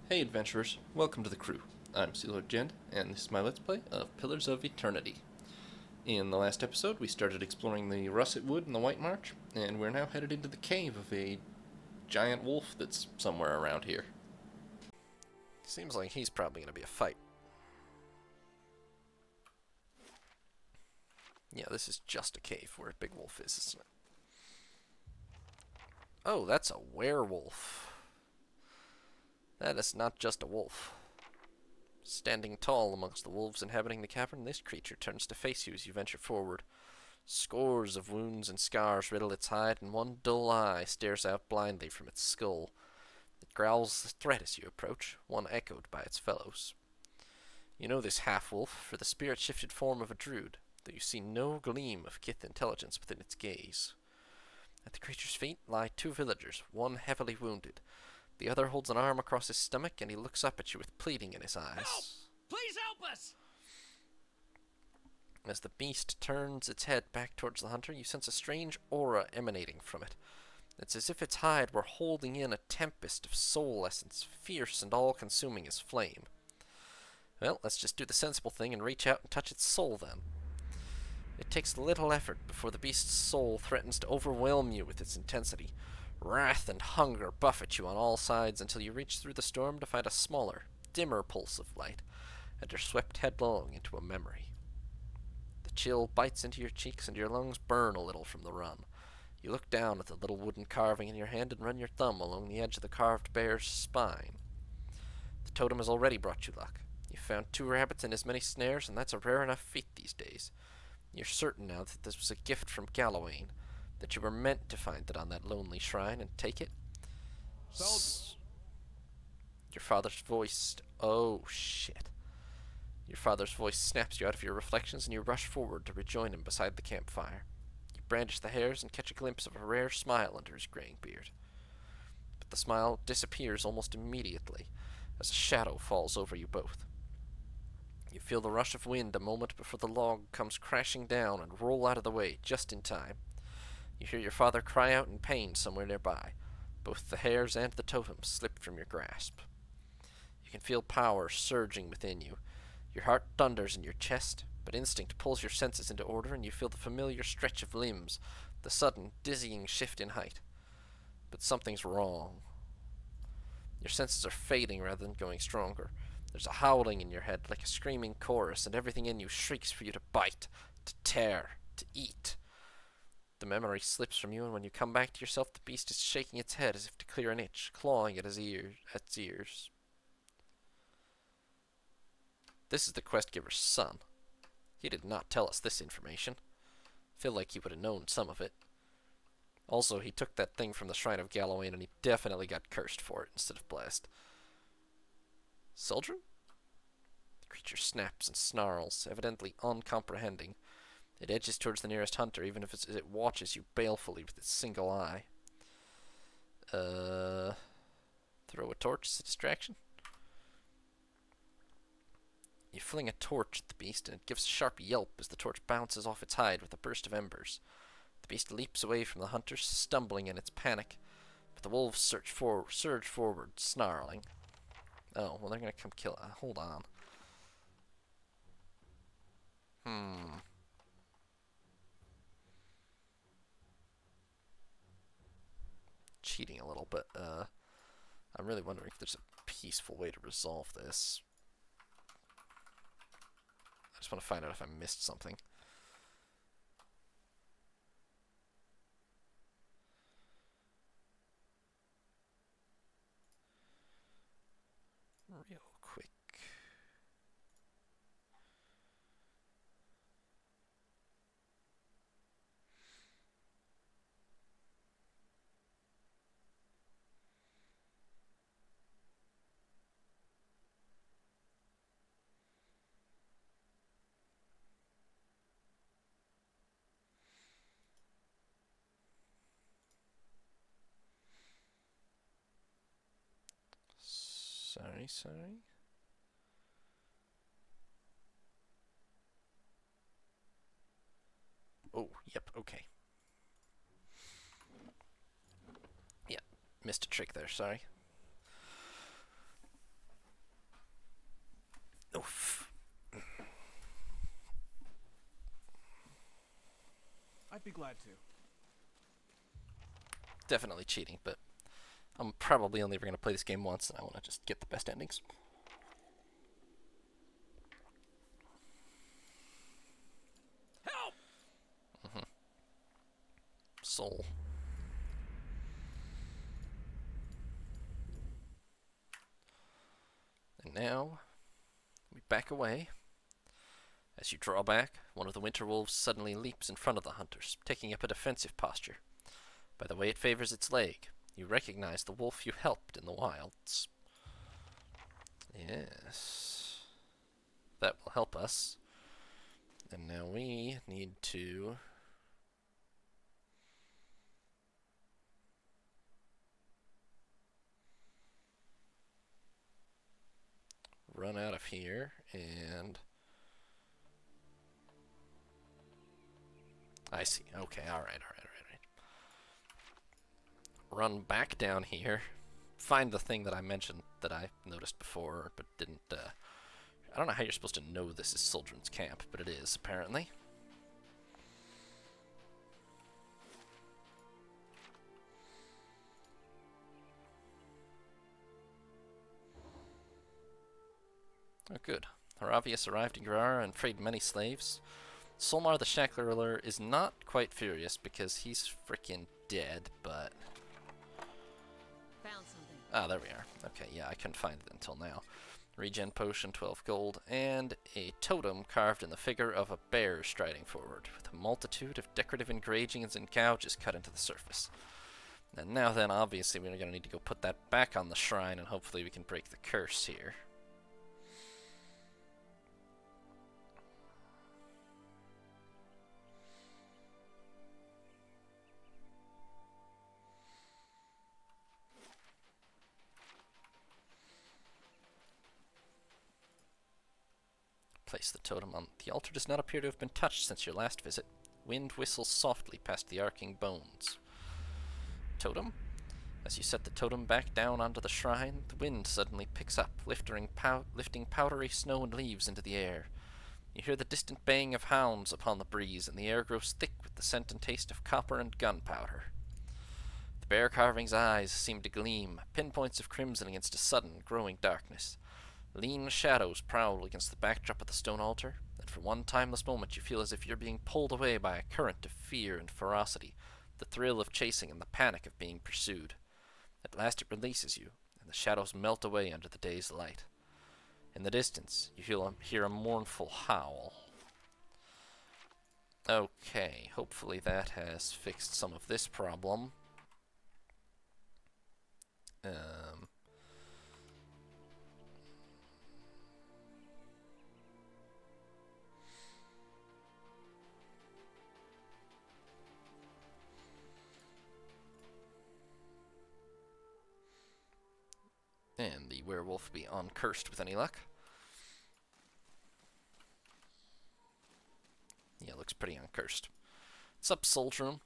Hey adventurers, welcome to the crew. I'm Sealor Jend, and this is my Let's Play of Pillars of Eternity. In the last episode, we started exploring the Russetwood and the White March, and we're now headed into the cave of a giant wolf that's somewhere around here. Seems like he's probably going to be a fight. Yeah, this is just a cave where a big wolf is, isn't it? Oh, that's a werewolf. That is not just a wolf. Standing tall amongst the wolves inhabiting the cavern, this creature turns to face you as you venture forward. Scores of wounds and scars riddle its hide, and one dull eye stares out blindly from its skull. It growls a threat as you approach, one echoed by its fellows. You know this half-wolf for the spirit-shifted form of a druid, though you see no gleam of kith intelligence within its gaze. At the creature's feet lie two villagers, one heavily wounded. The other holds an arm across his stomach, and he looks up at you with pleading in his eyes. Help! Please help us! As the beast turns its head back towards the hunter, you sense a strange aura emanating from it. It's as if its hide were holding in a tempest of soul essence, fierce and all-consuming as flame. Well, let's just do the sensible thing and reach out and touch its soul then. It takes little effort before the beast's soul threatens to overwhelm you with its intensity. Wrath and hunger buffet you on all sides until you reach through the storm to find a smaller, dimmer pulse of light, and are swept headlong into a memory. The chill bites into your cheeks and your lungs burn a little from the run. You look down at the little wooden carving in your hand and run your thumb along the edge of the carved bear's spine. The totem has already brought you luck. You've found 2 rabbits and as many snares, and that's a rare enough feat these days. You're certain now that this was a gift from Gallowayne, that you were meant to find it on that lonely shrine and take it. Your father's voice... Oh, shit. Your father's voice snaps you out of your reflections, and you rush forward to rejoin him beside the campfire. You brandish the hairs and catch a glimpse of a rare smile under his graying beard. But the smile disappears almost immediately, as a shadow falls over you both. You feel the rush of wind a moment before the log comes crashing down and roll out of the way just in time. You hear your father cry out in pain somewhere nearby. Both the hairs and the totem slip from your grasp. You can feel power surging within you. Your heart thunders in your chest, but instinct pulls your senses into order, and you feel the familiar stretch of limbs, the sudden, dizzying shift in height. But something's wrong. Your senses are fading rather than going stronger. There's a howling in your head like a screaming chorus, and everything in you shrieks for you to bite, to tear, to eat. The memory slips from you, and when you come back to yourself, the beast is shaking its head as if to clear an itch, clawing at its ears. This is the quest giver's son. He did not tell us this information. Feel like he would have known some of it. Also, he took that thing from the Shrine of Gallowayne, and he definitely got cursed for it instead of blessed. Sildren? The creature snaps and snarls, evidently uncomprehending. It edges towards the nearest hunter, even if it watches you balefully with its single eye. Throw a torch as a distraction? You fling a torch at the beast, and it gives a sharp yelp as the torch bounces off its hide with a burst of embers. The beast leaps away from the hunters, stumbling in its panic, but the wolves surge forward, snarling. Oh, well, they're gonna come kill it. Hold on. Cheating a little, but I'm really wondering if there's a peaceful way to resolve this. I just want to find out if I missed something. Real quick. Sorry. Oh, yep, okay. Yeah, missed a trick there, sorry. Be glad to. Definitely cheating, but I'm probably only ever going to play this game once, and I want to just get the best endings. Help! Soul. And now, we back away. As you draw back, one of the winter wolves suddenly leaps in front of the hunters, taking up a defensive posture. By the way it favors its leg, you recognize the wolf you helped in the wilds. Yes. That will help us. And now we need to run out of here and... I see. Okay, alright. Run back down here. Find the thing that I mentioned that I noticed before, but didn't, I don't know how you're supposed to know this is Soldrin's camp, but it is, apparently. Oh, good. Haravius arrived in Grara and freed many slaves. Solmar the Shackler is not quite furious because he's freaking dead, but... Found something. Ah, there we are. Okay, yeah, I couldn't find it until now. Regen potion, 12 gold, and a totem carved in the figure of a bear striding forward, with a multitude of decorative engravings and gouges cut into the surface. And now then, obviously, we're going to need to go put that back on the shrine, and hopefully we can break the curse here. Place the totem on. The altar does not appear to have been touched since your last visit. Wind whistles softly past the arcing bones. Totem? As you set the totem back down onto the shrine, the wind suddenly picks up, lifting powdery snow and leaves into the air. You hear the distant baying of hounds upon the breeze, and the air grows thick with the scent and taste of copper and gunpowder. The bear carving's eyes seem to gleam, pinpoints of crimson against a sudden, growing darkness. Lean shadows prowl against the backdrop of the stone altar, and for one timeless moment you feel as if you're being pulled away by a current of fear and ferocity, the thrill of chasing and the panic of being pursued. At last it releases you, and the shadows melt away under the day's light. In the distance, you hear a mournful howl. Okay, hopefully that has fixed some of this problem. And the werewolf will be uncursed with any luck. Yeah, looks pretty uncursed. What's up, Soldrum?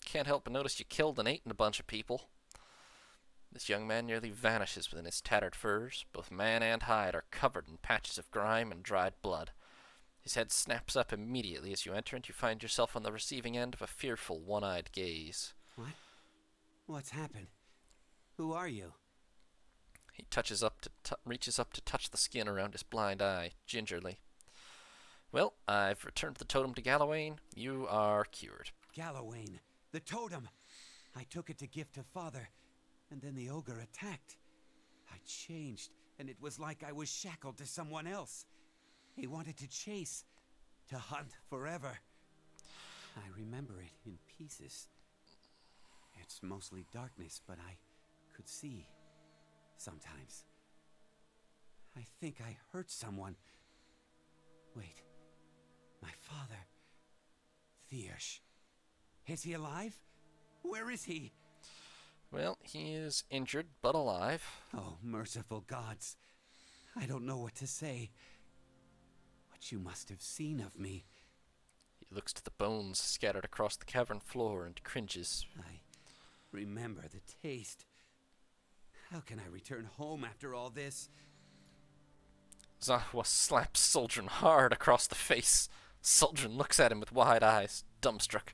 Can't help but notice you killed and ate a bunch of people. This young man nearly vanishes within his tattered furs. Both man and hide are covered in patches of grime and dried blood. His head snaps up immediately as you enter, and you find yourself on the receiving end of a fearful, one-eyed gaze. What? What's happened? Who are you? He reaches up to touch the skin around his blind eye, gingerly. Well, I've returned the totem to Gallowayne. You are cured. Gallowayne, the totem. I took it to gift to Father, and then the ogre attacked. I changed, and it was like I was shackled to someone else. He wanted to chase, to hunt forever. I remember it in pieces. It's mostly darkness, but I could see. Sometimes. I think I hurt someone. Wait. My father. Thiersch. Is he alive? Where is he? Well, he is injured, but alive. Oh, merciful gods. I don't know what to say. What you must have seen of me. He looks to the bones scattered across the cavern floor and cringes. I remember the taste. How can I return home after all this? Zahwa slaps Soldrin hard across the face. Soldrin looks at him with wide eyes, dumbstruck.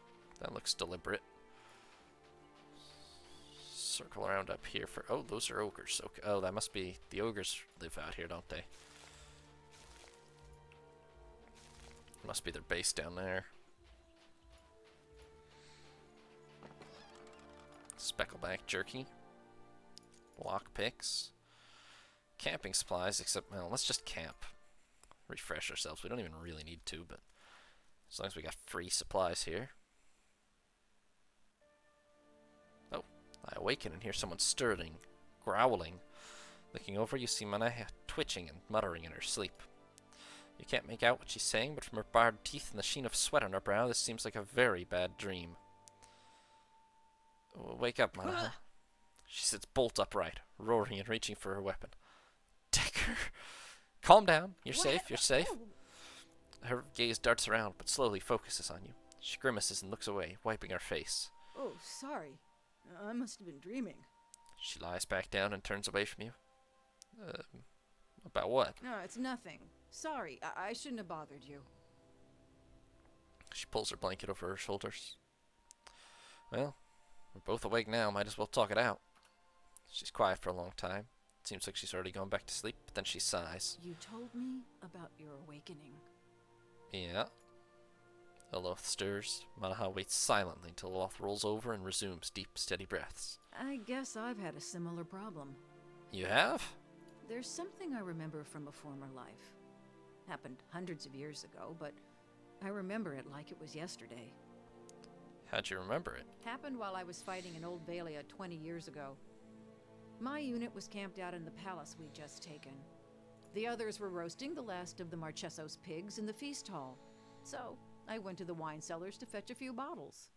That looks deliberate. Circle around up here for... Oh, those are ogres. Okay. Oh, that must be... The ogres live out here, don't they? Must be their base down there. Speckleback jerky. Lockpicks. Camping supplies, except... Well, let's just camp. Refresh ourselves. We don't even really need to, but... As long as we got free supplies here. Oh, I awaken and hear someone stirring, growling. Looking over, you see Manaha twitching and muttering in her sleep. You can't make out what she's saying, but from her bared teeth and the sheen of sweat on her brow, this seems like a very bad dream. Oh, wake up, Manaha. She sits bolt upright, roaring and reaching for her weapon. Decker! Calm down. You're safe. You're safe. Her gaze darts around, but slowly focuses on you. She grimaces and looks away, wiping her face. Oh, sorry. I must have been dreaming. She lies back down and turns away from you. About what? No, it's nothing. Sorry, I shouldn't have bothered you. She pulls her blanket over her shoulders. Well, we're both awake now. Might as well talk it out. She's quiet for a long time. Seems like she's already gone back to sleep, but then she sighs. You told me about your awakening. Yeah. Aloth stirs. Manaha waits silently until Aloth rolls over and resumes deep, steady breaths. I guess I've had a similar problem. You have? There's something I remember from a former life. Happened hundreds of years ago, but I remember it like it was yesterday. How'd you remember it? Happened while I was fighting in Old Valia 20 years ago. My unit was camped out in the palace we'd just taken. The others were roasting the last of the Marcheso's pigs in the feast hall. So, I went to the wine cellars to fetch a few bottles.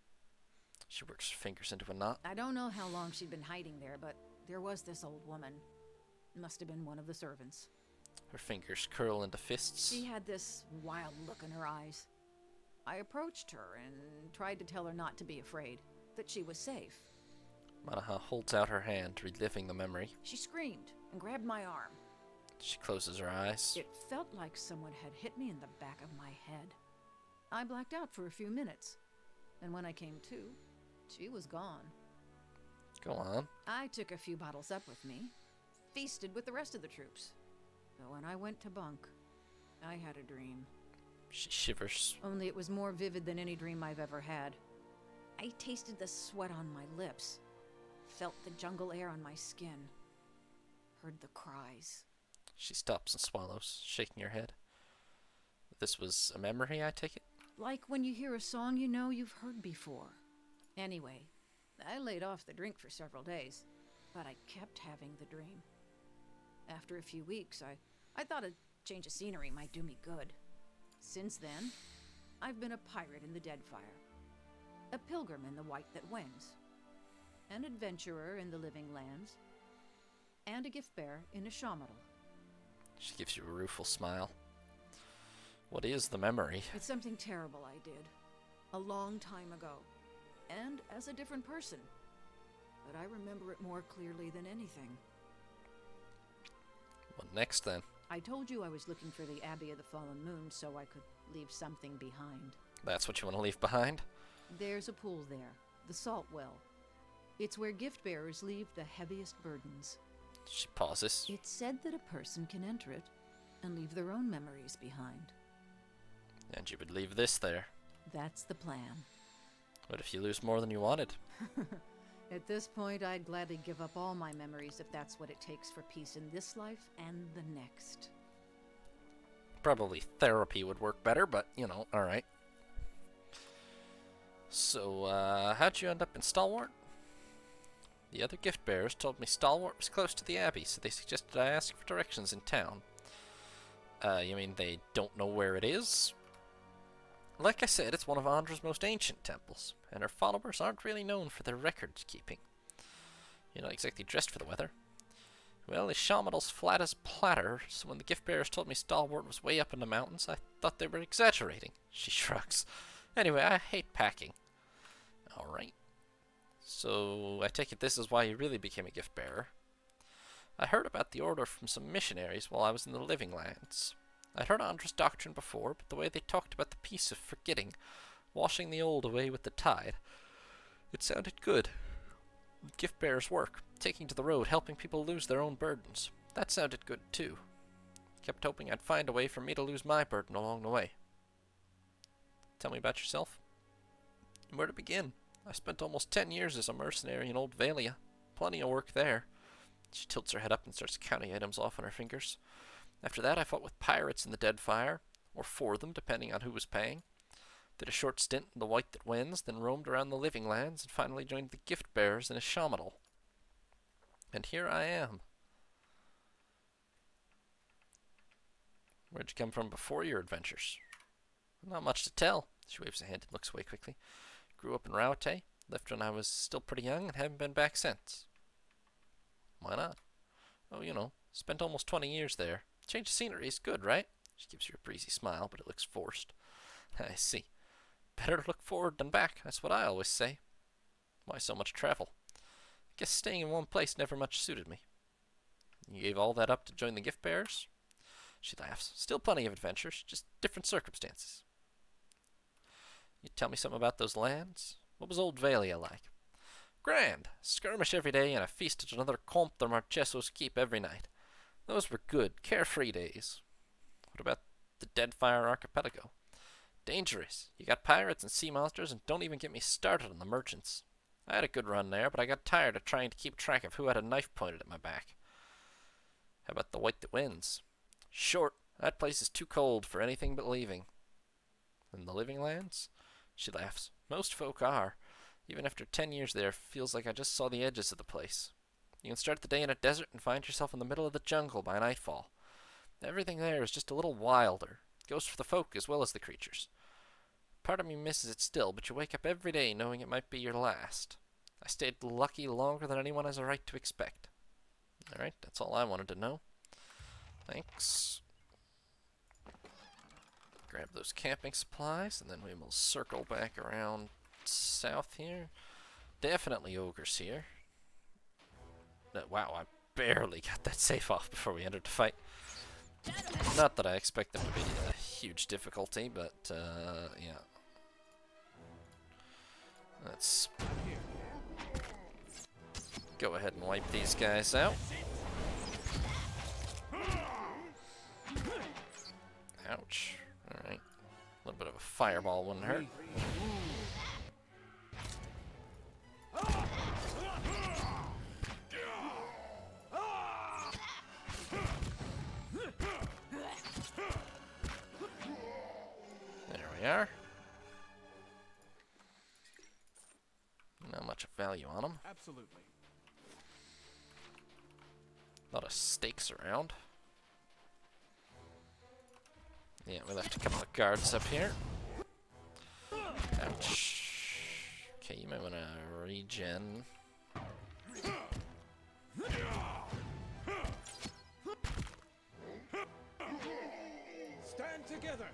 She works her fingers into a knot. I don't know how long she'd been hiding there, but there was this old woman. Must have been one of the servants. Her fingers curl into fists. She had this wild look in her eyes. I approached her and tried to tell her not to be afraid, that she was safe. Manaha holds out her hand, reliving the memory. She screamed and grabbed my arm. She closes her eyes. It felt like someone had hit me in the back of my head. I blacked out for a few minutes, and when I came to, she was gone. Go on. I took a few bottles up with me, feasted with the rest of the troops. But when I went to bunk, I had a dream. She shivers. Only it was more vivid than any dream I've ever had. I tasted the sweat on my lips, felt the jungle air on my skin, heard the cries. She stops and swallows, shaking her head. This was a memory, I take it? Like when you hear a song you know you've heard before. Anyway, I laid off the drink for several days, but I kept having the dream. After a few weeks, I thought a change of scenery might do me good. Since then, I've been a pirate in the Deadfire, a pilgrim in the White That Wends, an adventurer in the Living Lands, and a gift-bearer in a Shamadal. She gives you a rueful smile. What is the memory? It's something terrible I did, a long time ago, and as a different person. But I remember it more clearly than anything. What next, then? I told you I was looking for the Abbey of the Fallen Moon so I could leave something behind. That's what you want to leave behind? There's a pool there, the Salt Well. It's where gift-bearers leave the heaviest burdens. She pauses. It's said that a person can enter it and leave their own memories behind. And you would leave this there. That's the plan. What if you lose more than you wanted? At this point, I'd gladly give up all my memories if that's what it takes for peace in this life and the next. Probably therapy would work better, but, you know, alright. So, how'd you end up in Stalwart? The other gift bearers told me Stalwart was close to the Abbey, so they suggested I ask for directions in town. You mean they don't know where it is? Like I said, it's one of Andra's most ancient temples, and her followers aren't really known for their record keeping. You're not exactly dressed for the weather. Well, the Shamadal's flat as platter, so when the gift bearers told me Stalwart was way up in the mountains, I thought they were exaggerating. She shrugs. Anyway, I hate packing. Alright. So, I take it this is why you really became a gift bearer. I heard about the order from some missionaries while I was in the Living Lands. I'd heard Andra's doctrine before, but the way they talked about the peace of forgetting washing the old away with the tide. It sounded good. Gift bearers' work, taking to the road, helping people lose their own burdens. That sounded good, too. Kept hoping I'd find a way for me to lose my burden along the way. Tell me about yourself. Where to begin? I spent almost 10 years as a mercenary in Old Valia. Plenty of work there. She tilts her head up and starts counting items off on her fingers. After that, I fought with pirates in the Deadfire, or for them, depending on who was paying. Did a short stint in the White That Wins, then roamed around the Living Lands, and finally joined the Gift Bearers in Ishamadal. And here I am. Where'd you come from before your adventures? Not much to tell. She waves a hand and looks away quickly. Grew up in Raute, left when I was still pretty young, and haven't been back since. Why not? Oh, you know, spent almost 20 years there. Change of scenery is good, right? She gives you a breezy smile, but it looks forced. I see. Better to look forward than back, that's what I always say. Why so much travel? Guess staying in one place never much suited me. You gave all that up to join the Gift Bearers? She laughs. Still plenty of adventures, just different circumstances. You tell me something about those lands? What was Old Valia like? Grand. Skirmish every day and a feast at another Comte de Marcheso's keep every night. Those were good, carefree days. What about the Deadfire Archipelago? Dangerous. You got pirates and sea monsters, and don't even get me started on the merchants. I had a good run there, but I got tired of trying to keep track of who had a knife pointed at my back. How about the White That Wins? Short. That place is too cold for anything but leaving. And the Living Lands? She laughs. Most folk are. Even after 10 years there, feels like I just saw the edges of the place. You can start the day in a desert and find yourself in the middle of the jungle by nightfall. Everything there is just a little wilder. It goes for the folk as well as the creatures. Part of me misses it still, but you wake up every day knowing it might be your last. I stayed lucky longer than anyone has a right to expect. Alright, that's all I wanted to know. Thanks. Grab those camping supplies, and then we will circle back around south here. Definitely ogres here. Wow, I barely got that safe off before we entered the fight. Not that I expect them to be a huge difficulty, but yeah. Let's go ahead and wipe these guys out. Ouch. Alright. A little bit of a fireball wouldn't hurt. There we are. Not much of value on them. Absolutely. A lot of stakes around. Yeah, we left a couple of guards up here. Ouch. Okay, you might want to regen. Stand together.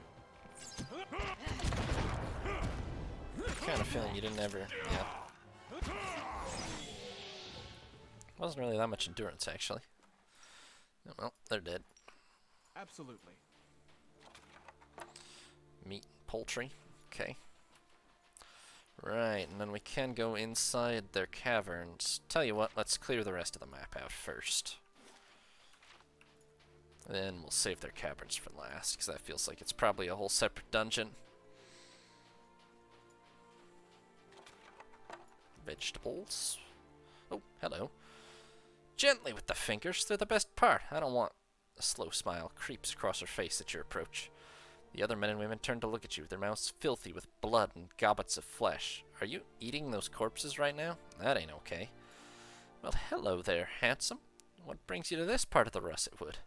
Kind of feeling you didn't ever. Yeah. Wasn't really that much endurance, actually. Oh, well, they're dead. Absolutely. Meat, poultry. Okay. Right, and then we can go inside their caverns. Tell you what, let's clear the rest of the map out first. Then we'll save their caverns for last, because that feels like it's probably a whole separate dungeon. Vegetables. Oh, hello. Gently with the fingers, they're the best part. I don't want... A slow smile creeps across her face at your approach. The other men and women turn to look at you, their mouths filthy with blood and gobbets of flesh. Are you eating those corpses right now? That ain't okay. Well, hello there, handsome. What brings you to this part of the Russetwood?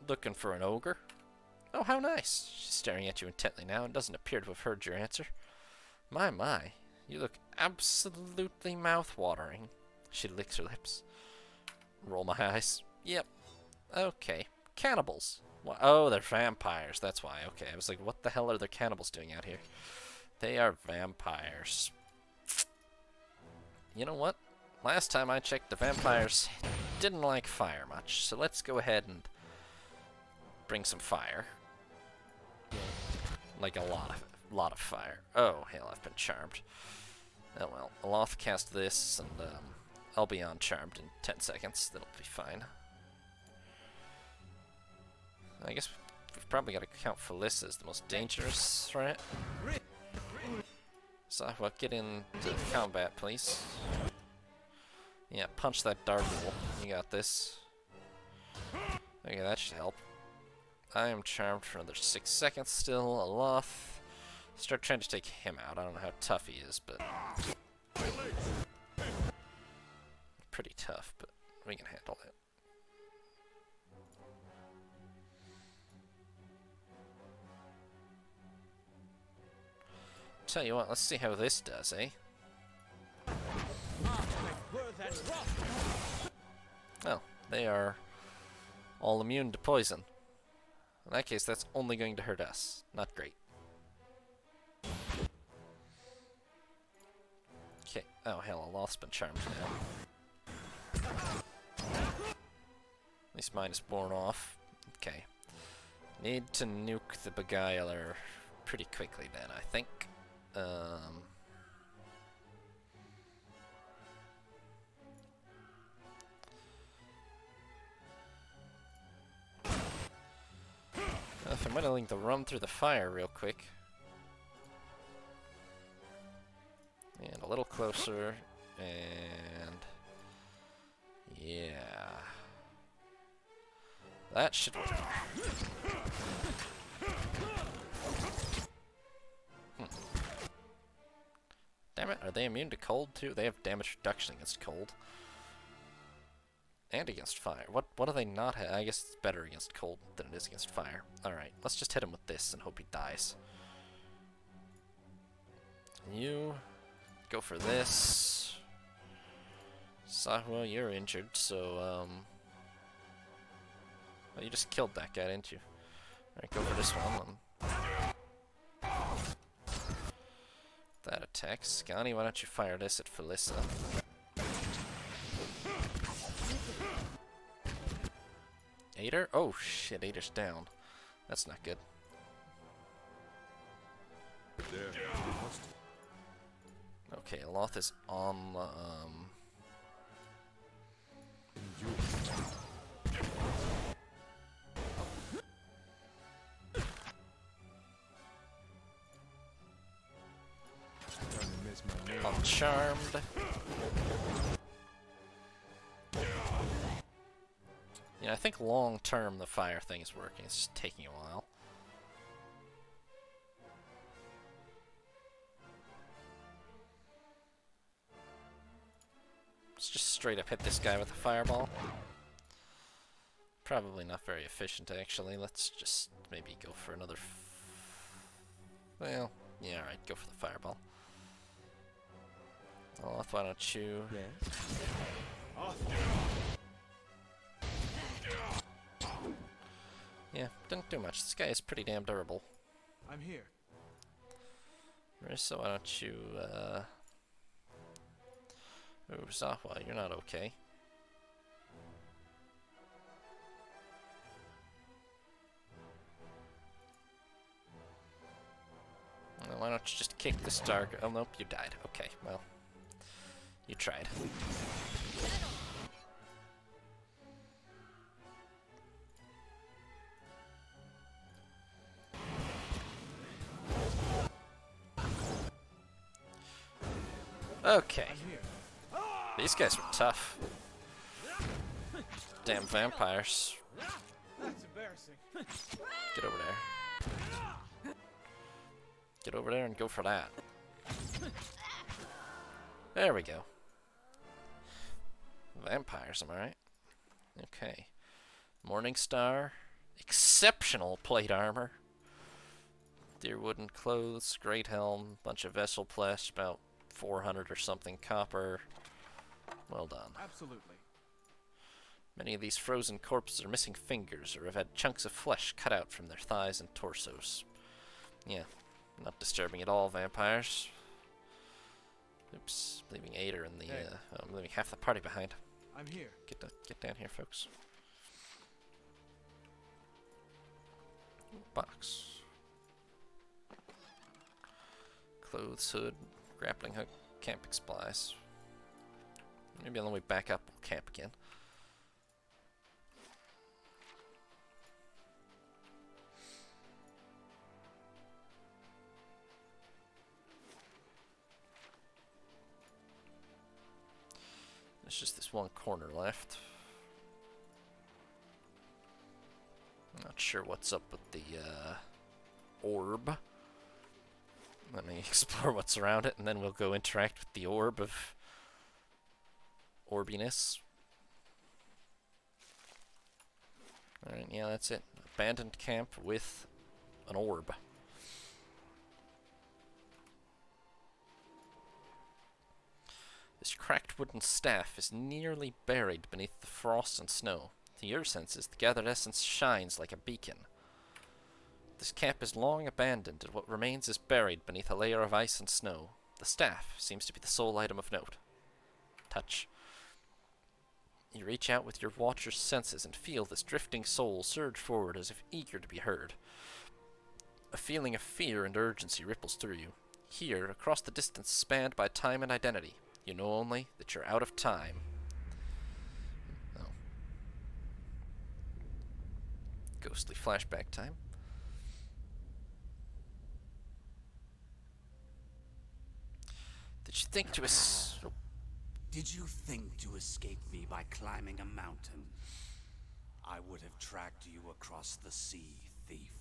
Looking for an ogre? Oh, how nice. She's staring at you intently now and doesn't appear to have heard your answer. My, you look absolutely mouth-watering. She licks her lips. Roll my eyes. Yep. Okay. Cannibals. Oh, they're vampires. That's why. Okay, I was like, what the hell are the cannibals doing out here? They are vampires. You know what? Last time I checked, the vampires didn't like fire much. So let's go ahead and bring some fire. Like a lot of fire. Oh, hell, I've been charmed. Oh well, I'll cast this, and I'll be on charmed in 10 seconds. That'll be fine. I guess we've probably got to count Felissa as the most dangerous threat. So, well, get into combat, please. Yeah, punch that Dargle. You got this. Okay, that should help. I am charmed for another 6 seconds still. Aloth. Start trying to take him out. I don't know how tough he is, but... pretty tough, but we can handle it. Tell you what, let's see how this does, eh? Oh, they are all immune to poison. In that case, that's only going to hurt us. Not great. Okay. Oh, hell, Aloth's been charmed now. At least mine is borne off. Okay. Need to nuke the Beguiler pretty quickly then, I think. If I'm willing to run through the fire real quick. And a little closer. And... yeah. That should work. Damn it, are they immune to cold too? They have damage reduction against cold. And against fire. What do they not have? I guess it's better against cold than it is against fire. Alright, let's just hit him with this and hope he dies. You go for this. Sahwa, you're injured, so well, you just killed that guy, didn't you? Alright, go for this one. That attacks. Scani, why don't you fire this at Felissa? Ader? Oh shit, Ader's down. That's not good. Okay, Aloth is on I'm charmed. Yeah, I think long term the fire thing is working. It's just taking a while. Let's just straight up hit this guy with a fireball. Probably not very efficient, actually. Let's just maybe go for another... well, yeah, alright, go for the fireball. Aloth, why don't you... yeah, didn't do much. This guy is pretty damn durable. I'm here. Marissa, why don't you, ooh, Zahwa, you're not okay. Well, why don't you just kick this dark... oh, nope, you died. Okay, well... you tried. Okay. These guys were tough. Damn vampires. That's embarrassing. Get over there. Get over there and go for that. There we go. Vampires, am I right? Okay. Morningstar. Exceptional plate armor. Deer wooden clothes, great helm, bunch of vessel flesh, about 400 or something copper. Well done. Absolutely. Many of these frozen corpses are missing fingers or have had chunks of flesh cut out from their thighs and torsos. Yeah, not disturbing at all, vampires. Oops, leaving Ader in the, I'm leaving half the party behind. I'm here. Get down here, folks. Ooh, box. Clothes, hood, grappling hook, camping supplies. Maybe on the way back up we'll camp again. There's just this one corner left. I'm not sure what's up with the orb. Let me explore what's around it, and then we'll go interact with the orb of orbiness. Alright, yeah, that's it. Abandoned camp with an orb. This cracked wooden staff is nearly buried beneath the frost and snow. To your senses, the gathered essence shines like a beacon. This camp is long abandoned, and what remains is buried beneath a layer of ice and snow. The staff seems to be the sole item of note. Touch. You reach out with your watcher's senses and feel this drifting soul surge forward as if eager to be heard. A feeling of fear and urgency ripples through you. Here, across the distance spanned by time and identity, you know only that you're out of time. Oh. Ghostly flashback time. Did you think to Did you think to escape me by climbing a mountain? I would have tracked you across the sea, thief.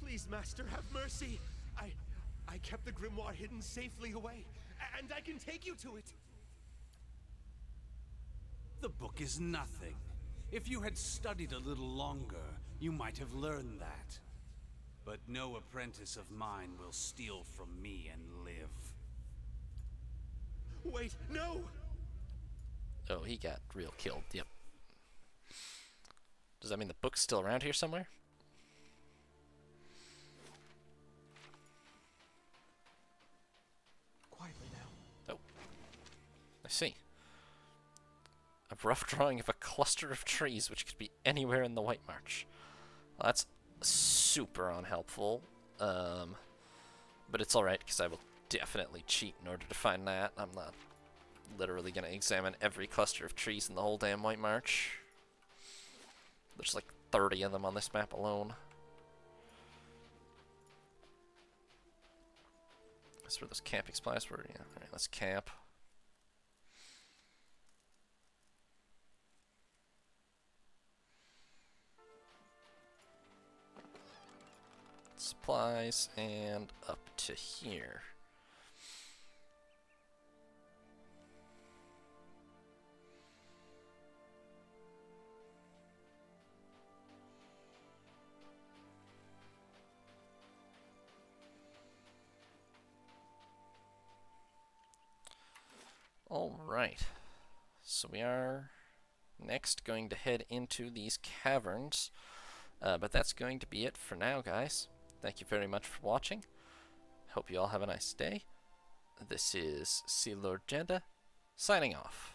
Please, Master, have mercy. I kept the grimoire hidden safely away, and I can take you to it. The book is nothing. If you had studied a little longer, you might have learned that. But no apprentice of mine will steal from me and live. Wait, no! Oh, he got real killed, yep. Does that mean the book's still around here somewhere? Quietly now. Oh. I see. A rough drawing of a cluster of trees which could be anywhere in the White March. Well, that's super unhelpful. But it's alright, because I will definitely cheat in order to find that. I'm not literally going to examine every cluster of trees in the whole damn White March. There's like 30 of them on this map alone. That's where those camping supplies were. Yeah, alright, let's camp. Supplies, and up to here. Alright, so we are next going to head into these caverns, but that's going to be it for now, guys. Thank you very much for watching. Hope you all have a nice day. This is Sea Lord Jenda, signing off.